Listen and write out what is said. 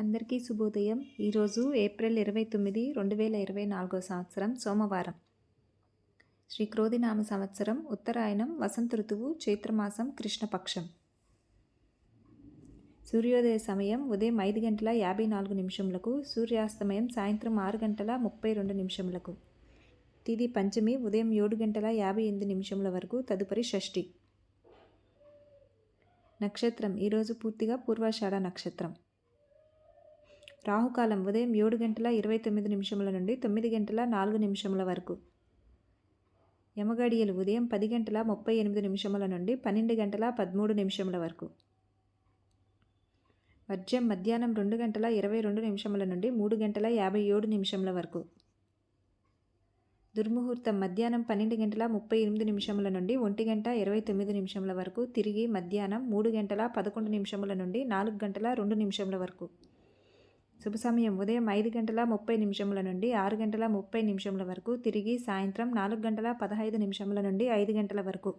అందరికీ శుభోదయం. ఈరోజు ఏప్రిల్ 29, 2024 సంవత్సరం సోమవారం. శ్రీ క్రోధినామ సంవత్సరం ఉత్తరాయణం వసంత ఋతువు చైత్రమాసం కృష్ణపక్షం. సూర్యోదయ సమయం ఉదయం 5:54, సూర్యాస్తమయం సాయంత్రం 6:32. తిథి పంచమి ఉదయం 7:58 వరకు, తదుపరి షష్ఠి. నక్షత్రం ఈరోజు పూర్తిగా పూర్వాషాఢ నక్షత్రం. రాహుకాలం ఉదయం 7:29 నుండి 9:04 వరకు. యమగడియలు ఉదయం 10:38 నుండి 12:13 వరకు. వర్జ్యం మధ్యాహ్నం 2:22 నుండి 3:57 వరకు. దుర్ముహూర్తం మధ్యాహ్నం 12:38 నుండి 1:29 వరకు, తిరిగి మధ్యాహ్నం 3:11 నుండి 4:02 వరకు. శుభ సమయం ఉదయం 5:30 నుండి 6:30 వరకు, తిరిగి సాయంత్రం 4:15 నుండి 5 గంటల వరకు.